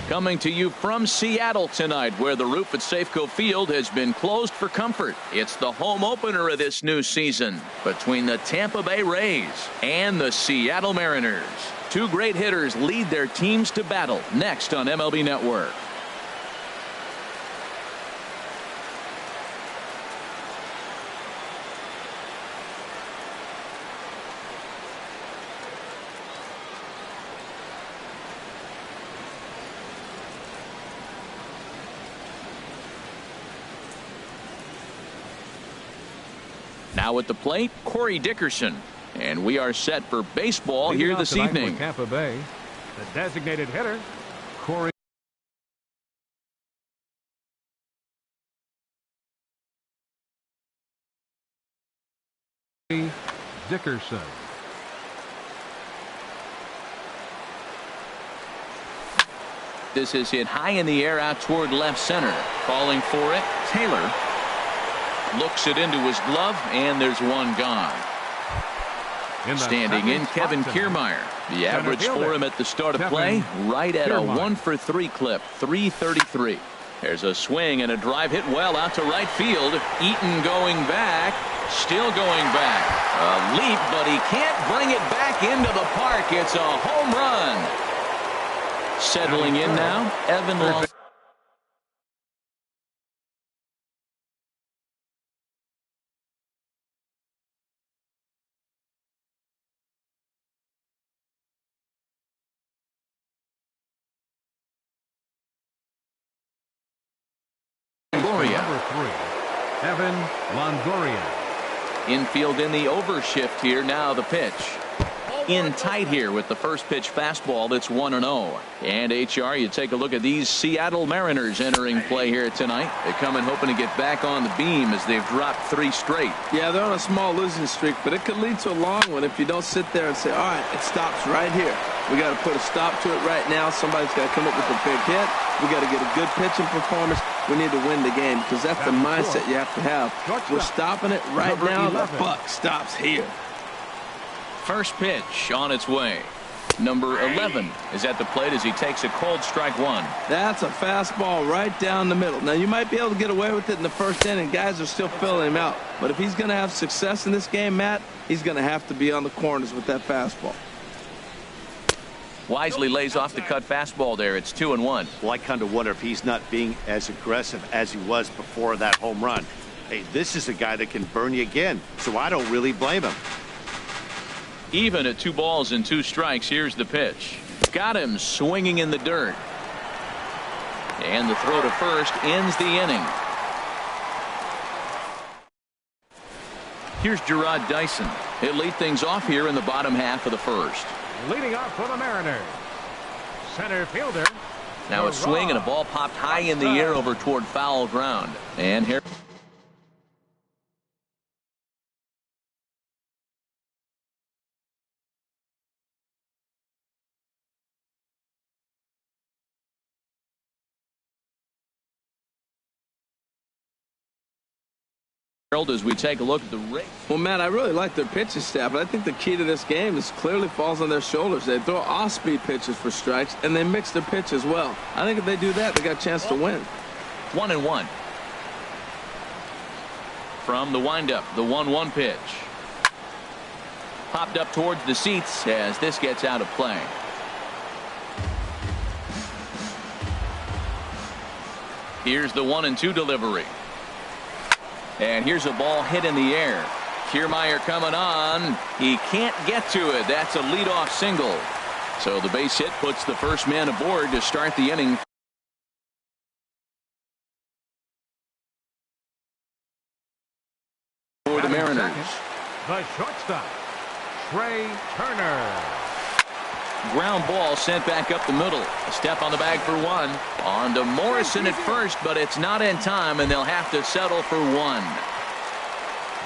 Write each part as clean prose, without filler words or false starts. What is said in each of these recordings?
Coming to you from Seattle tonight, where the roof at Safeco Field has been closed for comfort. It's the home opener of this new season between the Tampa Bay Rays and the Seattle Mariners. Two great hitters lead their teams to battle next on MLB Network. Now at the plate, Corey Dickerson. And we are set for baseball here this evening. Tampa Bay, the designated hitter, Corey Dickerson. This is hit high in the air out toward left center. Calling for it, Taylor. Looks it into his glove, and there's one gone. Standing in, Kevin Kiermaier. The average for him at the start of play, right at a 1-for-3 clip, 333. There's a swing and a drive hit well out to right field. Eaton going back, still going back. A leap, but he can't bring it back into the park. It's a home run. Settling in now, Evan Long. Number 3, Evan Longoria. Infield in the overshift here. Now the pitch. In tight here with the first pitch fastball that's 1-0. And HR, you take a look at these Seattle Mariners entering play here tonight. They come in hoping to get back on the beam as they've dropped 3 straight. Yeah, they're on a small losing streak, but it could lead to a long one if you don't sit there and say, all right, it stops right here. We got to put a stop to it right now. Somebody's got to come up with a big hit. We got to get a good pitching performance. We need to win the game because that's the mindset you have to have. We're stopping it right now. The buck stops here. First pitch on its way. Number 11 is at the plate as he takes a cold strike one. That's a fastball right down the middle. Now, you might be able to get away with it in the first inning. Guys are still filling him out. But if he's going to have success in this game, Matt, he's going to have to be on the corners with that fastball. Wisely lays off the cut fastball there. It's 2-1. Well, I kind of wonder if he's not being as aggressive as he was before that home run. Hey, this is a guy that can burn you again, so I don't really blame him. Even at 2 balls and 2 strikes, here's the pitch. Got him swinging in the dirt. And the throw to first ends the inning. Here's Gerard Dyson. He'll lead things off here in the bottom half of the first. Leading off for the Mariners, center fielder. Now a swing and a ball popped high in the air over toward foul ground. And here. As we take a look at the Rays. Well, Matt, I really like their pitching staff, but I think the key to this game is clearly falls on their shoulders. They throw off-speed pitches for strikes, and they mix their pitch as well. I think if they do that, they got a chance to win. 1-1. From the windup, the 1-1 pitch. Popped up towards the seats as this gets out of play. Here's the 1-2 delivery. And here's a ball hit in the air. Kiermaier coming on. He can't get to it. That's a leadoff single. So the base hit puts the first man aboard to start the inning. For the Mariners. The shortstop, Trey Turner. Ground ball sent back up the middle. A step on the bag for 1. On to Morrison at first, but it's not in time, and they'll have to settle for 1.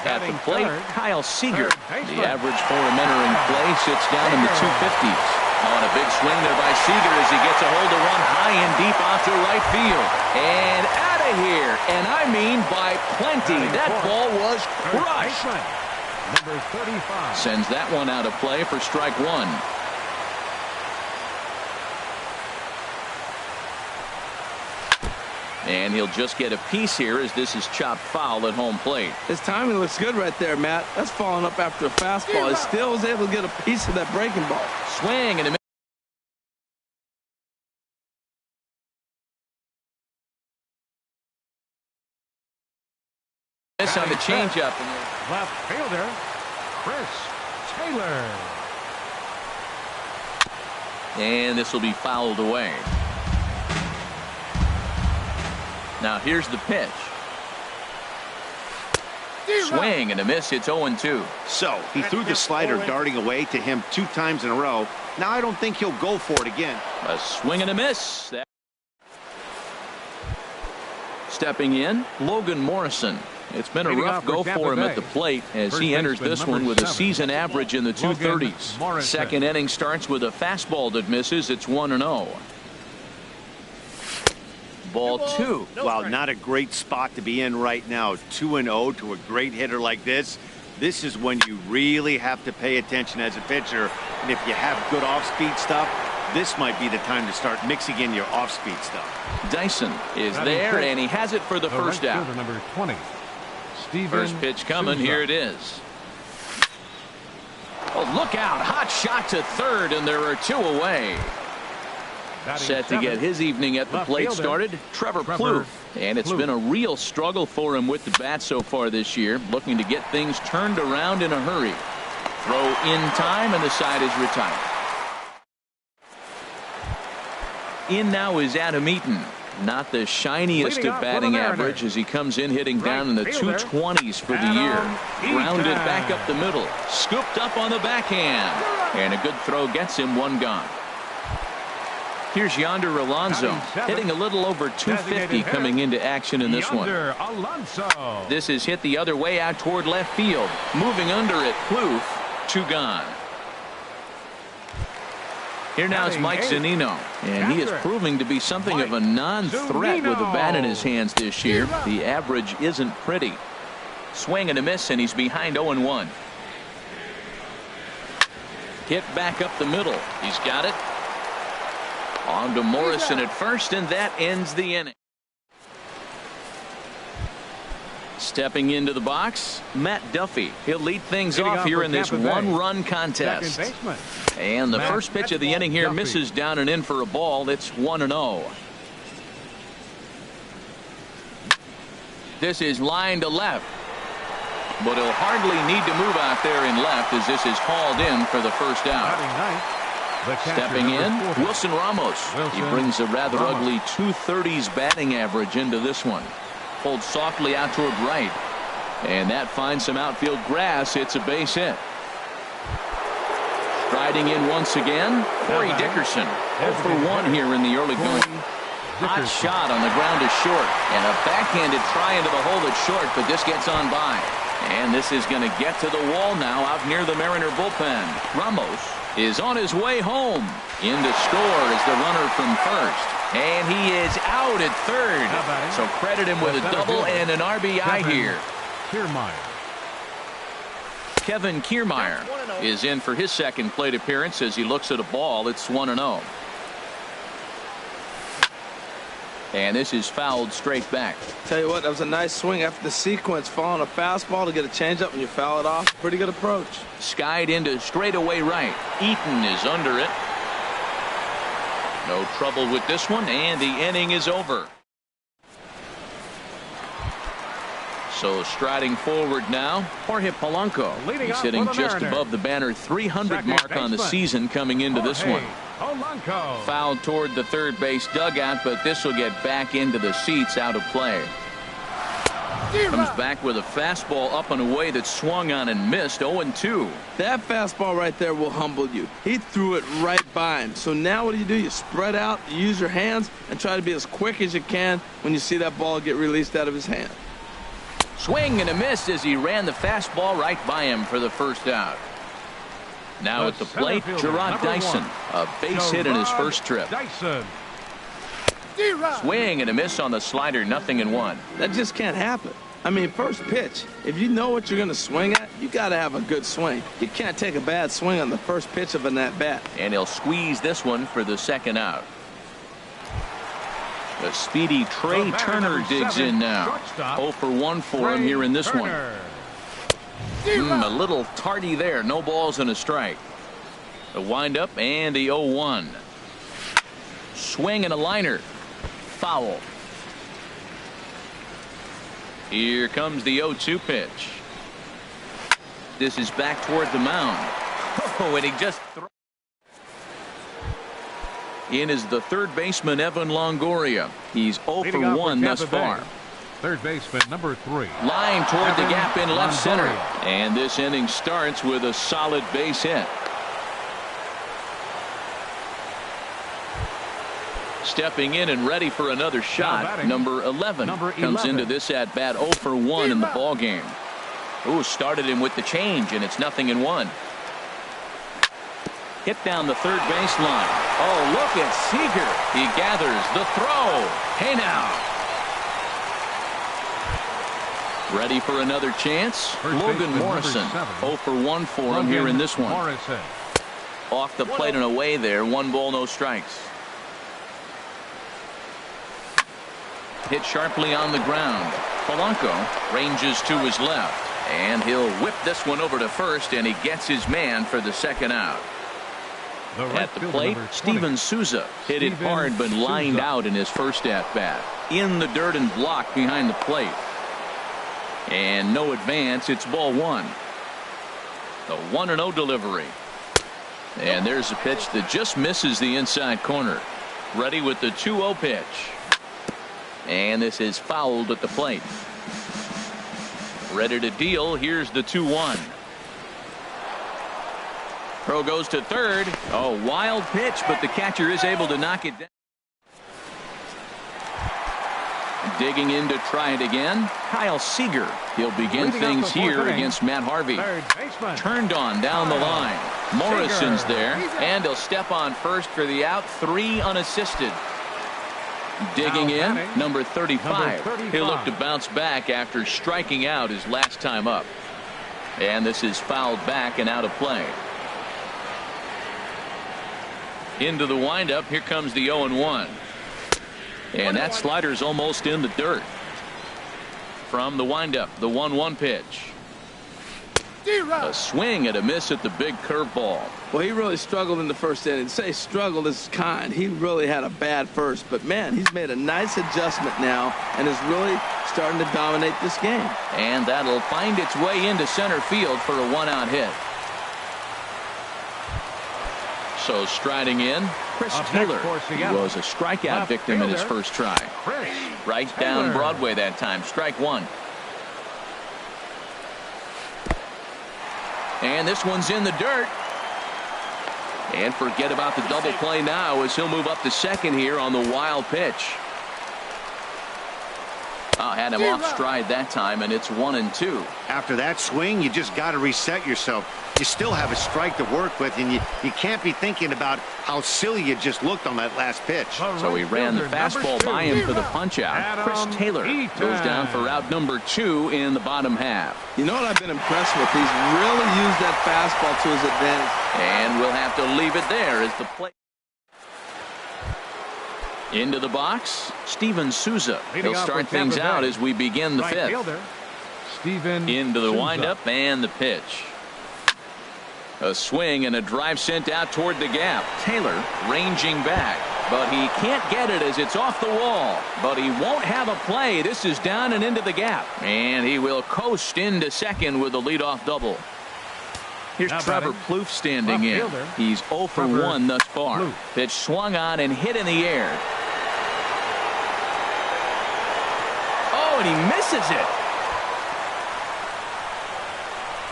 At the plate, Kyle Seager. The average for him entering play sits down in the 250s. On a big swing there by Seager as he gets a hold of one high and deep out to right field. And out of here. And I mean by plenty. That ball was crushed. Number 35. Sends that one out of play for strike 1. And he'll just get a piece here as this is chopped foul at home plate. His timing looks good right there, Matt. That's following up after a fastball. He still was able to get a piece of that breaking ball. Swing and a miss on the changeup. Left fielder, Chris Taylor. And this will be fouled away. Now here's the pitch. Swing and a miss. It's 0-2. So he threw the slider darting away to him 2 times in a row. Now I don't think he'll go for it again. A swing and a miss. Stepping in, Logan Morrison. It's been a rough go for him at the plate as he enters this one with a season average in the 230s. Second inning starts with a fastball that misses. It's 1-0. Ball 2. Well, not a great spot to be in right now. 2-0 to a great hitter like this. This is when you really have to pay attention as a pitcher. And if you have good off-speed stuff, this might be the time to start mixing in your off-speed stuff. Dyson is there, and he has it for the first out. Number 20. First pitch coming. Here it is. Oh, look out. Hot shot to third, and there are 2 away. Set to get his evening at the plate started, Trevor Plouffe. And it's been a real struggle for him with the bat so far this year, looking to get things turned around in a hurry. Throw in time, and the side is retired. In now is Adam Eaton. Not the shiniest of batting average as he comes in hitting down in the 220s for the year. Grounded back up the middle. Scooped up on the backhand. And a good throw gets him 1 gone. Here's Yonder Alonso hitting a little over 250 coming into action in this one. This is hit the other way out toward left field. Moving under it, Plouffe, 2 gone. Here now is Mike Zunino, and he is proving to be something of a non-threat with the bat in his hands this year. The average isn't pretty. Swing and a miss, and he's behind 0-1. Hit back up the middle. He's got it. On to Morrison at first, and that ends the inning. Stepping into the box, Matt Duffy. He'll lead things off here in this 1-run contest. And the first pitch of the inning here misses down and in for a ball. It's 1-0. This is line to left. But he'll hardly need to move out there in left as this is hauled in for the first out. Stepping in, Wilson Ramos. He brings a rather ugly 230s batting average into this one. Pulled softly out toward right. And that finds some outfield grass. It's a base hit. Striding in once again, Corey Dickerson. 0 for 1 here in the early going. Hot shot on the ground is short. And a backhanded try into the hole that's short, but this gets on by. And this is going to get to the wall now out near the Mariner bullpen. Ramos is on his way home. In to score is the runner from first. And he is out at third. So credit him with a double and an RBI here. Kevin Kiermaier is in for his second plate appearance as he looks at a ball. It's 1-0. And this is fouled straight back. Tell you what, that was a nice swing after the sequence. Following a fastball to get a changeup and you foul it off. Pretty good approach. Skied into straightaway right. Eaton is under it. No trouble with this one, and the inning is over. So striding forward now, Jorge Polanco. He's hitting just above the banner 300 mark on the season coming into this one. Fouled toward the third base dugout, but this will get back into the seats out of play. Comes back with a fastball up and away that swung on and missed. 0-2. That fastball right there will humble you. He threw it right by him. So now what do? You spread out, you use your hands, and try to be as quick as you can when you see that ball get released out of his hand. Swing and a miss as he ran the fastball right by him for the first out. Now at the plate, Gerard Dyson. A base hit in his first trip. Swing and a miss on the slider, 0-1. That just can't happen. I mean, first pitch, if you know what you're going to swing at, you got to have a good swing. You can't take a bad swing on the first pitch of an at-bat. And he'll squeeze this one for the second out. A speedy Trey Turner digs in now. 0 for 1 for him here in this one. A little tardy there. No balls and a strike. A windup and the 0-1. Swing and a liner. Foul. Here comes the 0-2 pitch. This is back toward the mound. Oh, and he just in is the third baseman, Evan Longoria. He's 0 for 1 thus far. Third baseman, number 3. Line toward the gap in left center. And this inning starts with a solid base hit. Stepping in and ready for another shot, number 11 comes into this at bat 0 for 1 in the ball game. Ooh, started him with the change, and it's 0-1. Hit down the third baseline. Oh, look at Seager. He gathers the throw. Hey now. Ready for another chance. Logan Morrison. 0 for 1 for him here in this one. Off the plate and away there. 1 ball, no strikes. Hit sharply on the ground. Polanco ranges to his left. And he'll whip this one over to first, and he gets his man for the second out. At the plate, Steven Souza hit it hard but lined out in his first at-bat. In the dirt and blocked behind the plate. And no advance. It's ball 1. The 1-0 delivery. And there's a pitch that just misses the inside corner. Ready with the 2-0 pitch. And this is fouled at the plate. Ready to deal. Here's the 2-1. Throw goes to third. Oh, wild pitch, but the catcher is able to knock it down. Digging in to try it again. Kyle Seager. He'll begin things here against Matt Harvey. Turned on down the line. Morrison's there, and he'll step on first for the out. 3 unassisted. Digging in, number 35. He'll look to bounce back after striking out his last time up. And this is fouled back and out of play. Into the windup. Here comes the 0-1. And that slider's almost in the dirt. From the windup, the 1-1 pitch. A swing and a miss at the big curveball. Well, he really struggled in the first inning. Say struggled is kind. He really had a bad first. But, man, he's made a nice adjustment now and is really starting to dominate this game. And that'll find its way into center field for a 1-out hit. So striding in, Chris Taylor. He was a strikeout victim in his first try. Right down Broadway that time. Strike 1. And this one's in the dirt. And forget about the double play now as he'll move up to second here on the wild pitch. Had him off stride that time, and it's 1-2. After that swing, you just got to reset yourself. You still have a strike to work with, and you can't be thinking about how silly you just looked on that last pitch. So he ran the fastball by him for the punch-out. Chris Taylor goes down for out number 2 in the bottom half. You know what I've been impressed with? He's really used that fastball to his advantage. And we'll have to leave it there as the play. Into the box, Steven Souza. He'll start things out as we begin the 5th. Into the windup and the pitch. A swing and a drive sent out toward the gap. Taylor ranging back, but he can't get it as it's off the wall. But he won't have a play. This is down and into the gap. And he will coast into second with a leadoff double. Here's Trevor Plouffe standing in. He's 0 for 1 thus far. Pitch swung on and hit in the air. Oh, and he misses it.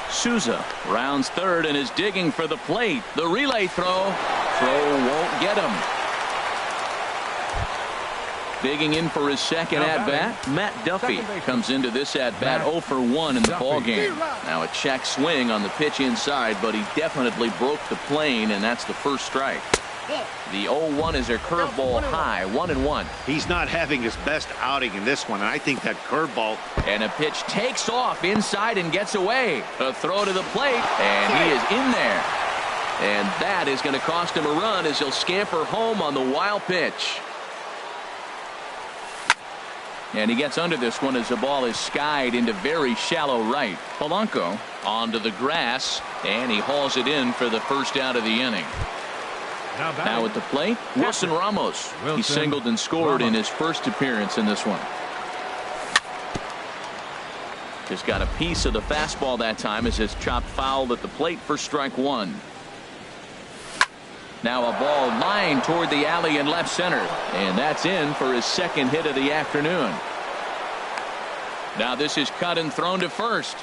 Souza rounds third and is digging for the plate. The relay throw. Throw won't get him. Digging in for his second at-bat, Matt Duffy comes into this at-bat 0 for 1 in the ballgame. Now a check swing on the pitch inside, but he definitely broke the plane, and that's the first strike. The 0-1 is a curveball high, 1-1. He's not having his best outing in this one, and I think that curveball. And a pitch takes off inside and gets away. A throw to the plate, and he is in there. And that is going to cost him a run as he'll scamper home on the wild pitch. And he gets under this one as the ball is skied into very shallow right. Polanco onto the grass, and he hauls it in for the first out of the inning. Now at the plate, Wilson Ramos. He singled and scored in his first appearance in this one. Just got a piece of the fastball that time as his chop fouled at the plate for strike one. Now a ball lined toward the alley in left center, and that's in for his second hit of the afternoon. Now this is cut and thrown to first.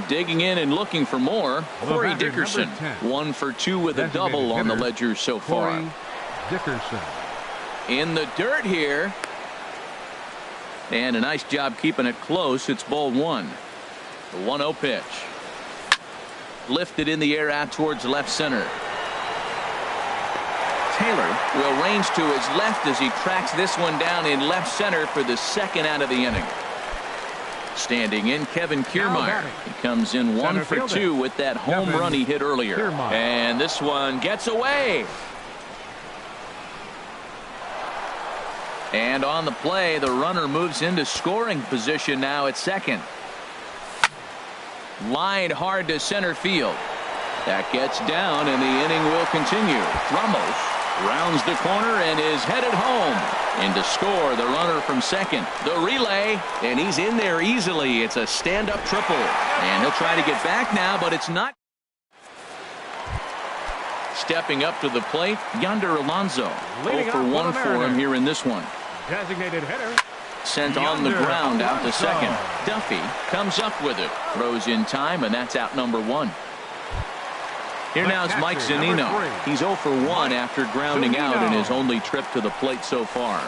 Digging in and looking for more, Corey Dickerson. 1 for 2 with a double on the ledger so far. Corey Dickerson. In the dirt here. And a nice job keeping it close. It's ball one. The 1-0 pitch. Lifted in the air out towards left center. Taylor will range to his left as he tracks this one down in left center for the second out of the inning. Standing in, Kevin Kiermaier. He comes in 1 for 2 with that home run he hit earlier. And this one gets away. And on the play, the runner moves into scoring position now at second. Lined hard to center field. That gets down, and the inning will continue. Ramos rounds the corner and is headed home. And to score, the runner from second. The relay, and he's in there easily. It's a stand-up triple. And he'll try to get back now, but it's not. Stepping up to the plate, Yonder Alonso. 0 for 1 for him here in this one. Designated hitter. Sent on the ground out to second. Duffy comes up with it. Throws in time, and that's out number 1. Here now is Mike Zunino. He's 0 for 1 after grounding out in his only trip to the plate so far.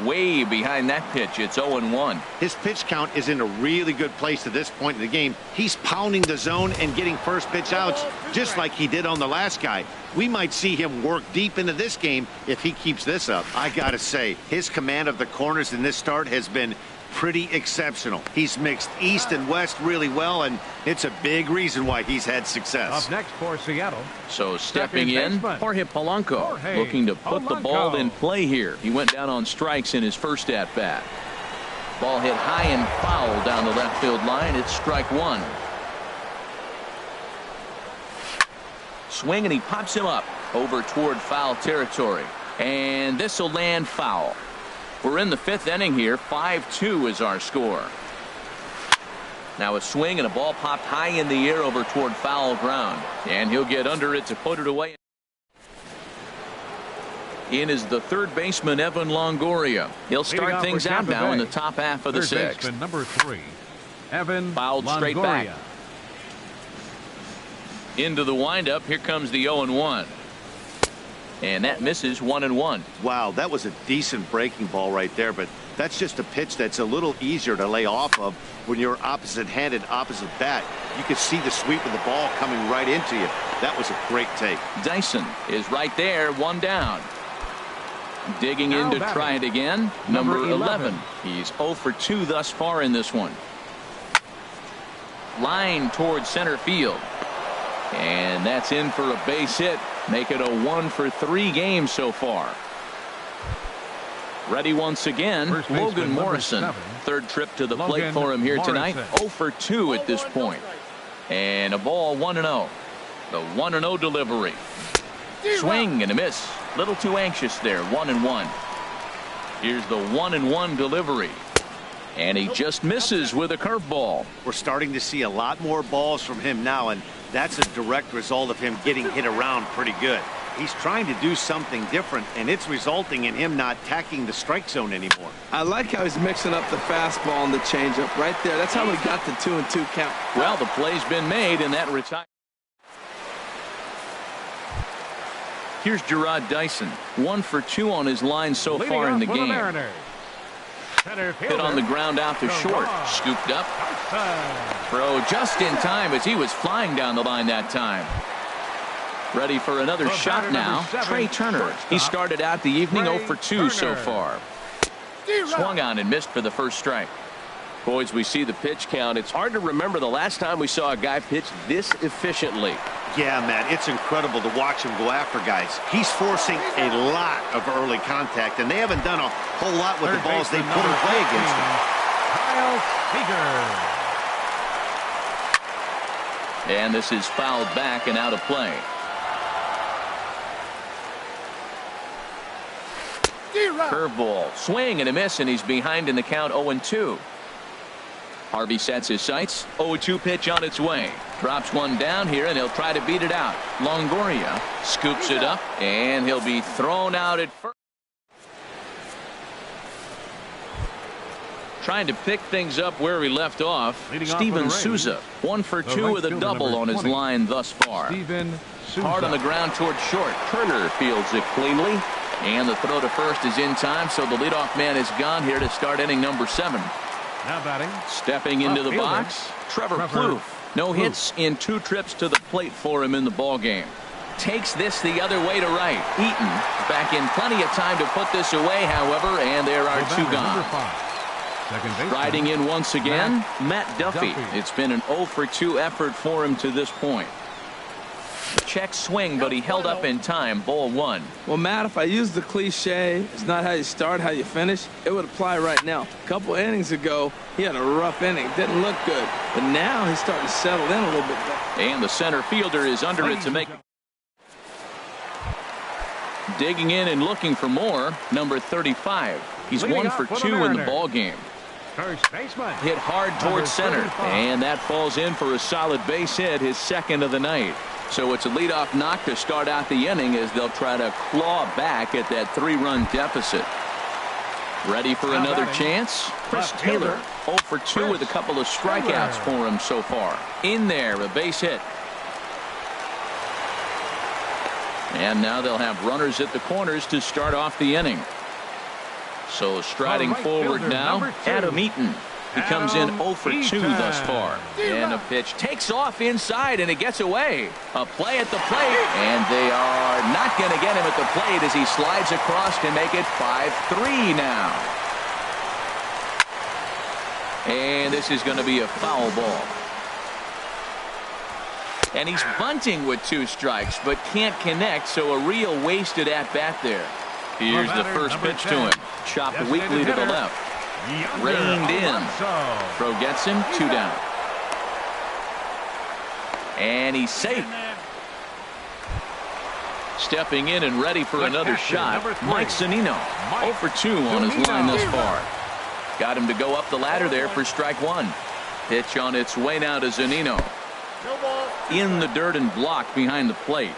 Way behind that pitch. It's 0-1. His pitch count is in a really good place at this point in the game. He's pounding the zone and getting first pitch outs just like he did on the last guy. We might see him work deep into this game if he keeps this up. I gotta say, his command of the corners in this start has been pretty exceptional. He's mixed east and west really well, and it's a big reason why he's had success. Up next for Seattle. So stepping in, Jorge Polanco, looking to put the ball in play here. He went down on strikes in his first at-bat. Ball hit high and foul down the left field line. It's strike one. Swing, and he pops him up over toward foul territory. And this will land foul. We're in the 5th inning here. 5-2 is our score. Now a swing, and a ball popped high in the air over toward foul ground. And he'll get under it to put it away. In is the third baseman, Evan Longoria. He'll start things out now in the top half of the 6th. Baseman number 3, Evan Fouled Longoria. straight back. Into the windup. Here comes the 0-1. And that misses 1-1. Wow, that was a decent breaking ball right there, but that's just a pitch that's a little easier to lay off of when you're opposite-handed, opposite bat. You could see the sweep of the ball coming right into you. That was a great take. Dyson is right there, 1 down. Digging in to try it again. Number 11. He's 0 for 2 thus far in this one. Line towards center field. And that's in for a base hit. Make it a 1 for 3 game so far. Ready once again, Logan Morrison. 3rd trip to the plate for him here tonight. 0 for 2 at this point. And a ball 1-0. The 1-0 delivery. Swing and a miss. Little too anxious there. 1-1. Here's the 1-1 delivery. And he just misses with a curveball. We're starting to see a lot more balls from him now, and that's a direct result of him getting hit around pretty good. He's trying to do something different, and it's resulting in him not tacking the strike zone anymore. I like how he's mixing up the fastball and the changeup right there. That's how we got the 2-2 count. Well, the play's been made, and that retires. Here's Gerard Dyson. 1 for 2 on his line so far in the game. Hit on the ground out to short. Scooped up. Throw just in time as he was flying down the line that time. Ready for another shot now. Trey Turner. He started out the evening 0 for 2 so far. Swung on and missed for the first strike. Boys, we see the pitch count. It's hard to remember the last time we saw a guy pitch this efficiently. Yeah, man, it's incredible to watch him go after guys. He's forcing a lot of early contact, and they haven't done a whole lot with the balls they put in play against him. Kyle Seager. And this is fouled back and out of play. Curveball, swing and a miss, and he's behind in the count 0-2. Harvey sets his sights. 0-2 pitch on its way. Drops one down here, and he'll try to beat it out. Longoria scoops it up, and he'll be thrown out at first. Trying to pick things up where he left off. Steven Souza, 1 for 2 with a double on his line thus far. Hard on the ground toward short. Turner fields it cleanly. And the throw to first is in time, so the leadoff man is gone here to start inning number 7. Now batting. Stepping into the box, Trevor Plouffe. No hits in 2 trips to the plate for him in the ballgame. Takes this the other way to right. Eaton back in plenty of time to put this away, however, and there are 2 gone. Riding in once again, Matt Duffy. It's been an 0 for 2 effort for him to this point. Check swing, but he held up in time. Ball 1. Well, Matt, if I use the cliche, it's not how you start, how you finish, it would apply right now. A couple innings ago, he had a rough inning. Didn't look good. But now he's starting to settle in a little bit better. And the center fielder is under it to make it. Digging in and looking for more, number 35. He's 1 for 2 in the ball game. First baseman. Hit hard towards center, and that falls in for a solid base hit, his second of the night. So it's a leadoff knock to start out the inning as they'll try to claw back at that 3-run deficit. Ready for another chance? Chris Taylor, 0 for 2 with a couple of strikeouts for him so far. In there, a base hit. And now they'll have runners at the corners to start off the inning. So striding forward now, Adam Eaton. He comes in 0 for 2 thus far. And a pitch takes off inside, and it gets away. A play at the plate, and they are not going to get him at the plate as he slides across to make it 5-3 now. And this is going to be a foul ball. And he's bunting with 2 strikes, but can't connect, so a real wasted at-bat there. Here's the first pitch to him. Chopped weakly to the left. Reined in. Throw gets him, 2 down. And he's safe. Stepping in and ready for another shot, Mike Zunino. 0 for 2 on his line thus far. Got him to go up the ladder there for strike 1. Pitch on its way now to Zunino. In the dirt and blocked behind the plate.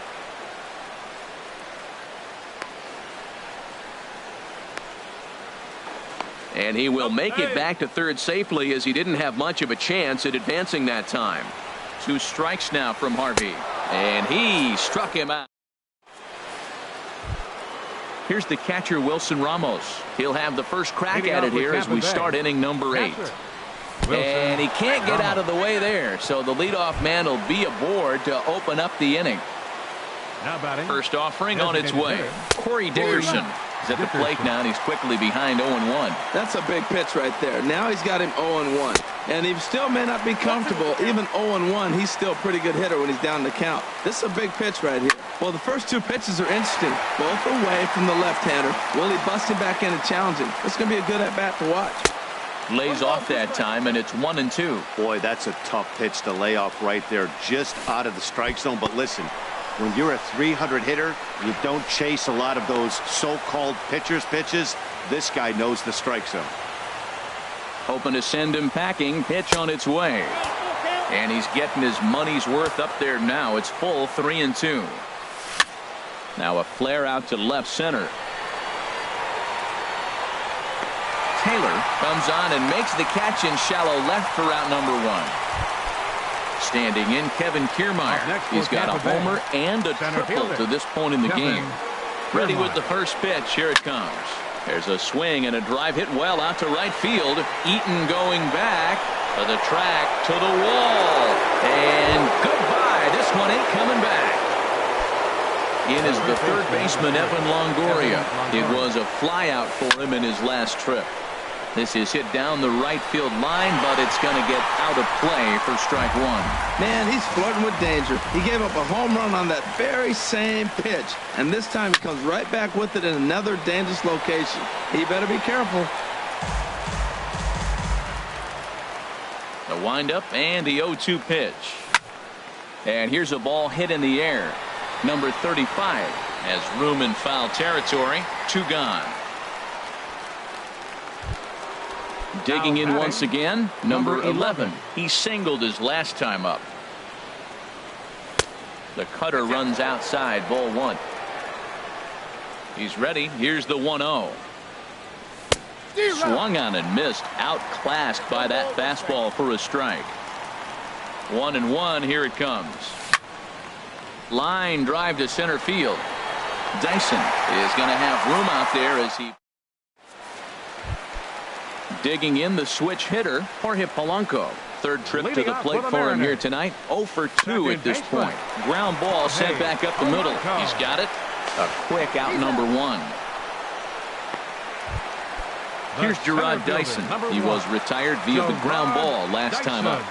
And he will make it back to third safely as he didn't have much of a chance at advancing that time. 2 strikes now from Harvey. And he struck him out. Here's the catcher, Wilson Ramos. He'll have the first crack at it here as we start inning number 8. And he can't get out of the way there, so the leadoff man will be aboard to open up the inning. First offering on its way. Corey Dickerson is at the plate now, and he's quickly behind 0-1. That's a big pitch right there. Now he's got him 0-1. And he still may not be comfortable. Even 0-1, he's still a pretty good hitter when he's down the count. This is a big pitch right here. Well, the first 2 pitches are interesting. Both away from the left-hander. Will he bust him back in and challenge him? It's going to be a good at-bat to watch. Lays off that time, and it's 1-2. Boy, that's a tough pitch to lay off right there, just out of the strike zone. But listen, when you're a 300 hitter, you don't chase a lot of those so-called pitcher's pitches. This guy knows the strike zone. Hoping to send him packing. Pitch on its way. And he's getting his money's worth up there now. It's full 3-2. Now a flare out to left center. Taylor comes on and makes the catch in shallow left for out number 1. Standing in, Kevin Kiermaier. He's got a homer and a triple to this point in the game. Ready with the first pitch. Here it comes. There's a swing and a drive hit well out to right field. Eaton going back to the track, to the wall. And goodbye. This one ain't coming back. In is the third baseman, Evan Longoria. It was a flyout for him in his last trip. This is hit down the right field line, but it's going to get out of play for strike one. Man, he's flirting with danger. He gave up a home run on that very same pitch, and this time he comes right back with it in another dangerous location. He better be careful. The windup and the 0-2 pitch. And here's a ball hit in the air. Number 35 has room in foul territory. 2 gone. Digging in once again, number 11. He singled his last time up. The cutter runs outside, ball 1. He's ready. Here's the 1-0. Swung on and missed. Outclassed by that fastball for a strike. 1-1. Here it comes. Line drive to center field. Dyson is going to have room out there as he. Digging in the switch hitter, Jorge Polanco. Third trip to the plate for him here tonight. 0 for 2 at this point. Ground ball sent back up the middle. He's got it. A quick out number 1. Here's Gerard Dyson. He was retired via the ground ball last time up.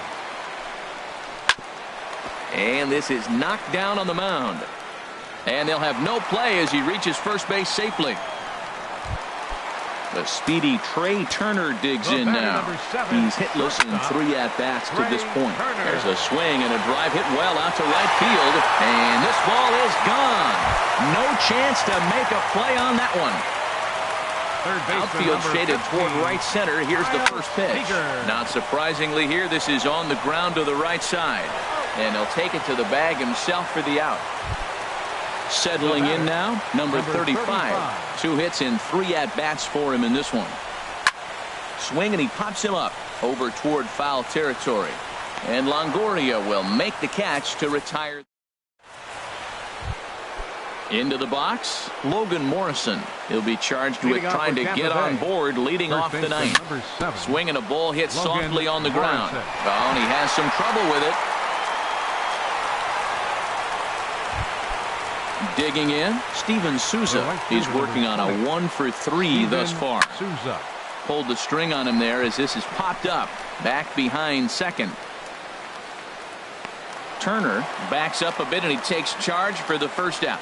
And this is knocked down on the mound. And they'll have no play as he reaches first base safely. The speedy Trey Turner digs in now. He's hitless in 3 at-bats to this point. There's a swing and a drive hit well out to right field. And this ball is gone. No chance to make a play on that one. Outfield shaded toward right center. Here's the first pitch. Not surprisingly here, this is on the ground to the right side. And he'll take it to the bag himself for the out. Settling in now, number 35. 2 hits in 3 at-bats for him in this one. Swing and he pops him up over toward foul territory. And Longoria will make the catch to retire. Into the box, Logan Morrison. He'll be charged with trying to get on board leading off the ninth. Swinging a ball hit softly on the ground. Oh, and he has some trouble with it. Digging in, Steven Souza. He's working on a 1 for 3 thus far. Pulled the string on him there as this is popped up. Back behind second. Turner backs up a bit and he takes charge for the first out.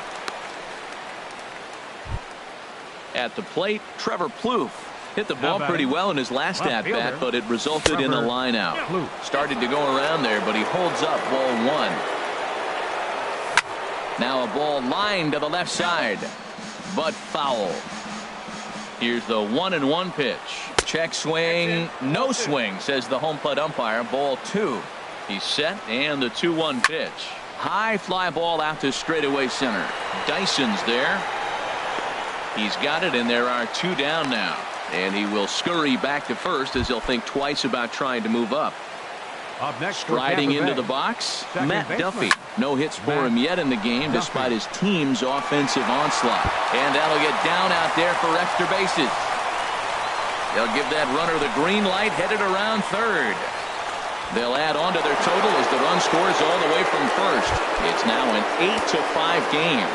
At the plate, Trevor Plouffe hit the ball pretty well in his last at-bat, but it resulted in a line out. Started to go around there, but he holds up ball 1. Now a ball lined to the left side, but foul. Here's the 1-1 pitch. Check swing, no swing, says the home plate umpire. Ball 2. He's set, and the 2-1 pitch. High fly ball out to straightaway center. Dyson's there. He's got it, and there are 2 down now. And he will scurry back to first as he'll think twice about trying to move up. Striding into the box, Matt Duffy. No hits for him yet in the game despite his team's offensive onslaught. And that'll get down out there for extra bases. They'll give that runner the green light, headed around third. They'll add on to their total as the run scores all the way from first. It's now an 8-5 game.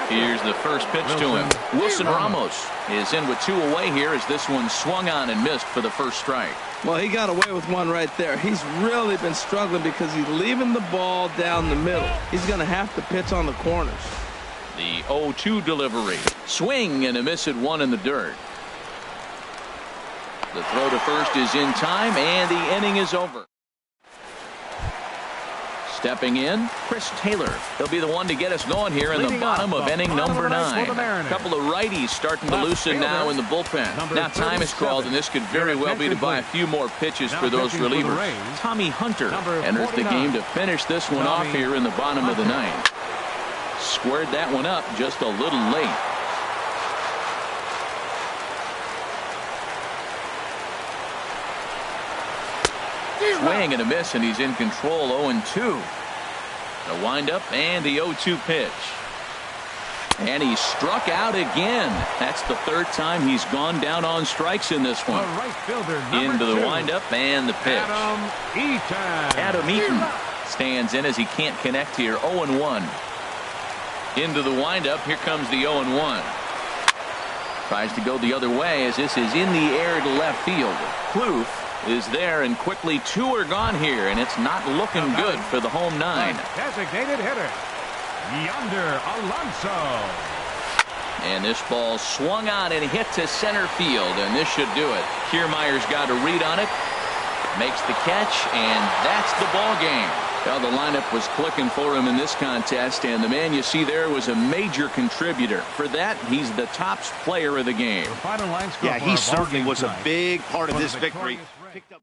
Here's the first pitch to him. Wilson Ramos is in with 2 away here as this one swung on and missed for the first strike. Well, he got away with one right there. He's really been struggling because he's leaving the ball down the middle. He's going to have to pitch on the corners. The 0-2 delivery. Swing and a miss at 1 in the dirt. The throw to first is in time, and the inning is over. Stepping in, Chris Taylor. He'll be the one to get us going here in the bottom of inning number 9. A couple of righties starting to loosen now in the bullpen. Now time is called, and this could very well be to buy a few more pitches for those relievers. Tommy Hunter enters the game to finish this one off here in the bottom of the 9th. Squared that one up just a little late. Swing and a miss, and he's in control. 0-2. The windup and the 0-2 pitch. And he struck out again. That's the 3rd time he's gone down on strikes in this one. Into the windup and the pitch. Adam Eaton stands in as he can't connect here. 0-1. Into the windup. Here comes the 0-1. Tries to go the other way as this is in the air to left field. Kloof is there, and quickly 2 are gone here, and it's not looking good for the home 9. Designated hitter, Yonder Alonso. And this ball swung on and hit to center field, and this should do it. Kiermaier's got a read on it, makes the catch, and that's the ball game. Well, the lineup was clicking for him in this contest, and the man you see there was a major contributor. For that, he's the top player of the game. The final line score Yeah, for he our certainly ballgame was a tonight. big part of For the this victory. victorious Rays. Picked up